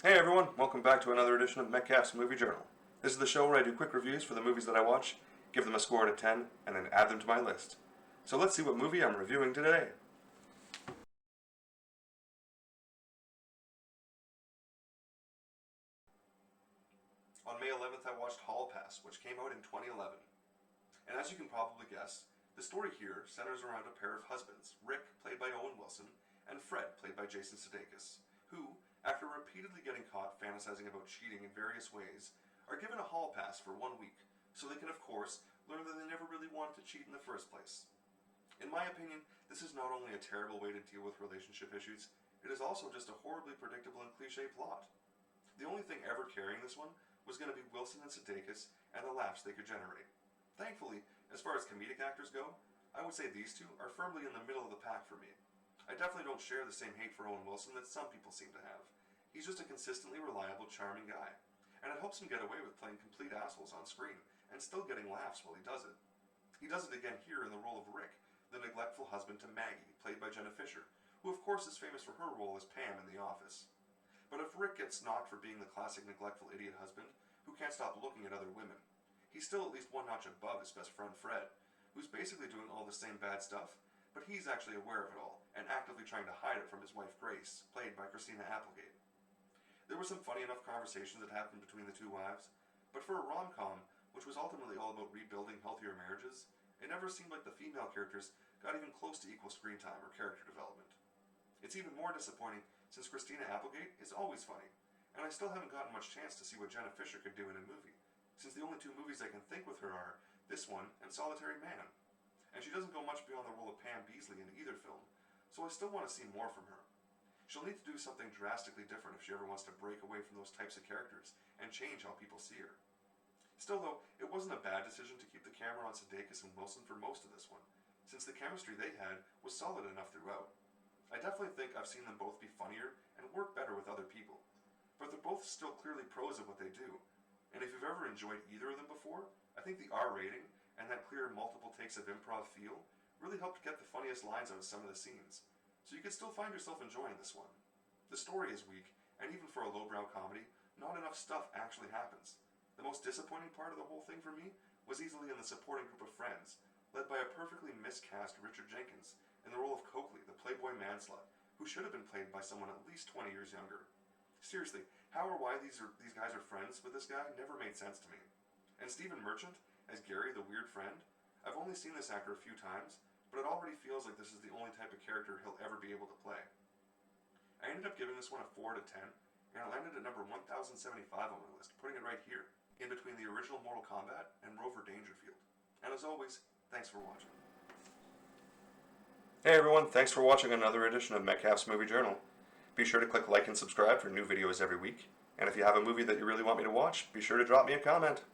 Hey everyone, welcome back to another edition of Metcalf's Movie Journal. This is the show where I do quick reviews for the movies that I watch, give them a score out of 10, and then add them to my list. So let's see what movie I'm reviewing today. On May 11th, I watched Hall Pass, which came out in 2011. And as you can probably guess, the story here centers around a pair of husbands, Rick, played by Owen Wilson, and Fred, played by Jason Sudeikis, who, after repeatedly getting caught fantasizing about cheating in various ways, are given a hall pass for 1 week, so they can, of course, learn that they never really wanted to cheat in the first place. In my opinion, this is not only a terrible way to deal with relationship issues, it is also just a horribly predictable and cliche plot. The only thing ever carrying this one was going to be Wilson and Sudeikis and the laughs they could generate. Thankfully, as far as comedic actors go, I would say these two are firmly in the middle of the pack for me. I definitely don't share the same hate for Owen Wilson that some people seem to have. He's just a consistently reliable, charming guy, and it helps him get away with playing complete assholes on screen and still getting laughs while he does it. He does it again here in the role of Rick, the neglectful husband to Maggie, played by Jenna Fisher, who of course is famous for her role as Pam in The Office. But if Rick gets knocked for being the classic neglectful idiot husband who can't stop looking at other women, he's still at least one notch above his best friend Fred, who's basically doing all the same bad stuff, but he's actually aware of it all and actively trying to hide it from his wife Grace, played by Christina Applegate. There were some funny enough conversations that happened between the two wives, but for a rom-com, which was ultimately all about rebuilding healthier marriages, it never seemed like the female characters got even close to equal screen time or character development. It's even more disappointing since Christina Applegate is always funny, and I still haven't gotten much chance to see what Jenna Fisher could do in a movie, since the only two movies I can think with her are this one and Solitary Man. And she doesn't go much beyond the role of Pam Beesly in either film, so I still want to see more from her. She'll need to do something drastically different if she ever wants to break away from those types of characters and change how people see her. Still though, it wasn't a bad decision to keep the camera on Sudeikis and Wilson for most of this one, since the chemistry they had was solid enough throughout. I definitely think I've seen them both be funnier and work better with other people, but they're both still clearly pros at what they do, and if you've ever enjoyed either of them before, I think the R rating and that clear multiple takes of improv feel really helped get the funniest lines out of some of the scenes, so you could still find yourself enjoying this one. The story is weak, and even for a lowbrow comedy, not enough stuff actually happens. The most disappointing part of the whole thing for me was easily in the supporting group of friends, led by a perfectly miscast Richard Jenkins in the role of Coakley, the playboy manslut, who should have been played by someone at least 20 years younger. Seriously, how or why these guys are friends with this guy never made sense to me. And Stephen Merchant, as Gary, the weird friend, I've only seen this actor a few times, but it already feels like this is the only type of character he'll ever be able to play. I ended up giving this one a 4 out of 10, and it landed at number 1075 on my list, putting it right here, in between the original Mortal Kombat and Rover Dangerfield. And as always, thanks for watching. Hey everyone, thanks for watching another edition of Metcalf's Movie Journal. Be sure to click like and subscribe for new videos every week, and if you have a movie that you really want me to watch, be sure to drop me a comment.